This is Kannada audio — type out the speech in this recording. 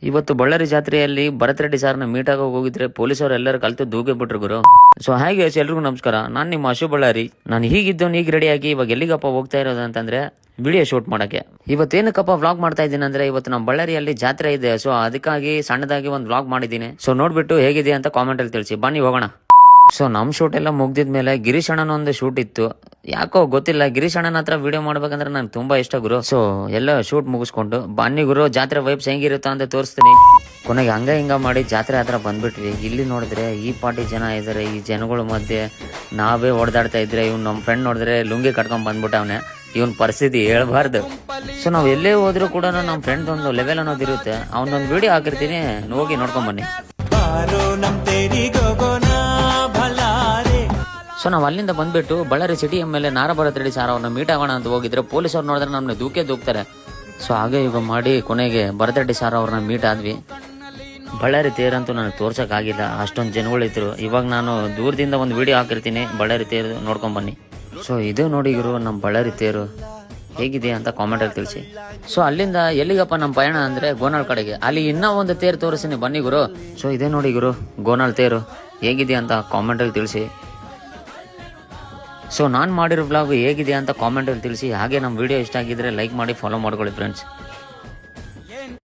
ಇವತ್ತು ಬಳ್ಳಾರಿ ಜಾತ್ರೆಯಲ್ಲಿ ಭರತ್ ರೆಡ್ಡಿ ಸಾರ್ನ ಮೀಟ್ ಆಗೋಗಿ ಹೋಗಿದ್ರೆ ಪೊಲೀಸರು ಎಲ್ಲರೂ ಕಲ್ತು ದೂಗೆ ಬಿಟ್ರು ಗುರು. ಸೊ ಹಾಗೆ ಎಲ್ರಿಗೂ ನಮಸ್ಕಾರ, ನಾನು ನಿಮ್ಮ ಅಶು ಬಳ್ಳಾರಿ. ನಾನು ಹೀಗಿದ್ದವನು ಈಗ ರೆಡಿಯಾಗಿ ಇವಾಗ ಎಲ್ಲಿಗಪ್ಪ ಹೋಗ್ತಾ ಇರೋದು ಅಂತಂದ್ರೆ ವಿಡಿಯೋ ಶೂಟ್ ಮಾಡಕ್ಕೆ. ಇವತ್ತೇನಕ್ಕಪ್ಪ ವ್ಲಾಗ್ ಮಾಡ್ತಾ ಇದ್ದೀನಿ ಅಂದ್ರೆ ಇವತ್ತು ನಮ್ಮ ಬಳ್ಳಾರಿಯಲ್ಲಿ ಜಾತ್ರೆ ಇದೆ. ಸೊ ಅದಕ್ಕಾಗಿ ಸಣ್ಣದಾಗಿ ಒಂದು ವ್ಲಾಗ್ ಮಾಡಿದ್ದೀನಿ. ಸೊ ನೋಡ್ಬಿಟ್ಟು ಹೇಗಿದೆ ಅಂತ ಕಾಮೆಂಟ್ ಅಲ್ಲಿ ತಿಳಿಸಿ. ಬನ್ನಿ ಹೋಗೋಣ. ಸೊ ನಮ್ಮ ಶೂಟ್ ಎಲ್ಲ ಮುಗ್ದಿದ್ಮೇಲೆ ಗಿರೀಶ್ ಅಣ್ಣನ ಒಂದು ಶೂಟ್ ಇತ್ತು. ಯಾಕೋ ಗೊತ್ತಿಲ್ಲ, ಗಿರೀಶ್ ಅಣ್ಣನ ಹತ್ರ ವಿಡಿಯೋ ಮಾಡ್ಬೇಕಂದ್ರೆ ನಂಗೆ ತುಂಬಾ ಇಷ್ಟ ಗುರು. ಸೊ ಎಲ್ಲ ಶೂಟ್ ಮುಗಿಸ್ಕೊಂಡು ಬನ್ನಿ ಗುರು, ಜಾತ್ರೆ ವೈಬ್ಸ್ ಹೆಂಗಿರುತ್ತಾ ಅಂತ ತೋರಿಸ್ತೀನಿ. ಕೊನೆಗೆ ಹಂಗ ಹಿಂಗ ಮಾಡಿ ಜಾತ್ರೆ ಹತ್ರ ಬಂದ್ಬಿಟ್ವಿ. ಇಲ್ಲಿ ನೋಡಿದ್ರೆ ಈ ಪಾರ್ಟಿ ಜನ ಇದಾರೆ. ಈ ಜನಗಳ ಮಧ್ಯೆ ನಾವೇ ಹೊಡೆದಾಡ್ತಾ ಇದ್ರೆ ಇವ್ನು ನಮ್ಮ ಫ್ರೆಂಡ್ ನೋಡಿದ್ರೆ ಲುಂಗಿ ಕಟ್ಕೊಂಡ್ ಬಂದ್ಬಿಟ್ಟವನೆ. ಇವನ್ ಪರಿಸ್ಥಿತಿ ಹೇಳ್ಬಾರ್ದು. ಸೊ ನಾವ್ ಎಲ್ಲೇ ಹೋದ್ರು ಕೂಡ ನಮ್ಮ ಫ್ರೆಂಡ್ ಒಂದು ಲೆವೆಲ್ ಅನ್ನೋದು ಇರುತ್ತೆ. ಅವನೊಂದು ವಿಡಿಯೋ ಹಾಕಿರ್ತೀನಿ, ಹೋಗಿ ನೋಡ್ಕೊಂಡ್ ಬನ್ನಿ. ಸೊ ನಾವು ಅಲ್ಲಿಂದ ಬಂದ್ಬಿಟ್ಟು ಬಳ್ಳಾರಿ ಸಿಟಿ ಮೇಲೆ ನಾರಾ ಭರತ್ ರೆಡ್ಡಿ ಸಾರ್ ಅವ್ರನ್ನ ಮೀಟ್ ಆಗೋಣ ಅಂತ ಹೋಗಿದ್ರೆ ಪೊಲೀಸವ್ರು ನೋಡಿದ್ರೆ ನಮ್ಮನ್ನ ದೂಕ್ತಾರೆ. ಸೊ ಹಾಗೆ ಈಗ ಮಾಡಿ ಕೊನೆಗೆ ಭರತ್ ರೆಡ್ಡಿ ಸಾರ್ ಅವ್ರನ್ನ ಮೀಟ್ ಆದ್ವಿ. ಬಳ್ಳಾರಿ ತೇರಂತೂ ನನಗೆ ತೋರ್ಸೋಕ್ಕಾಗಿಲ್ಲ, ಅಷ್ಟೊಂದು ಜನಗಳಿದ್ರು. ಇವಾಗ ನಾನು ದೂರದಿಂದ ಒಂದು ವಿಡಿಯೋ ಹಾಕಿರ್ತೀನಿ, ಬಳ್ಳಾರಿ ತೇರು ನೋಡ್ಕೊಂಡ್ ಬನ್ನಿ. ಸೊ ಇದು ನೋಡಿ ಗುರು ನಮ್ಮ ಬಳ್ಳಾರಿ ತೇರು ಹೇಗಿದೆ ಅಂತ ಕಾಮೆಂಟಲ್ಲಿ ತಿಳಿಸಿ. ಸೊ ಅಲ್ಲಿಂದ ಎಲ್ಲಿಗಪ್ಪ ನಮ್ಮ ಪಯಣ ಅಂದ್ರೆ ಗೋನಾಳ್ ಕಡೆಗೆ. ಅಲ್ಲಿ ಇನ್ನೂ ಒಂದು ತೇರು ತೋರಿಸ್ತೀನಿ ಬನ್ನಿ ಗುರು. ಸೊ ಇದೇ ನೋಡಿ ಗುರು ಗೋನಾಳ್ ತೇರು ಹೇಗಿದೆ ಅಂತ ಕಾಮೆಂಟಲ್ಲಿ ತಿಳಿಸಿ. ಸೊ ನಾನು ಮಾಡಿರೋ ವ್ಲಾಗ್ ಹೇಗಿದೆ ಅಂತ ಕಾಮೆಂಟಲ್ಲಿ ತಿಳಿಸಿ. ಹಾಗೆ ನಮ್ಮ ವಿಡಿಯೋ ಇಷ್ಟ ಆಗಿದ್ರೆ ಲೈಕ್ ಮಾಡಿ, ಫಾಲೋ ಮಾಡ್ಕೊಳ್ಳಿ ಫ್ರೆಂಡ್ಸ್.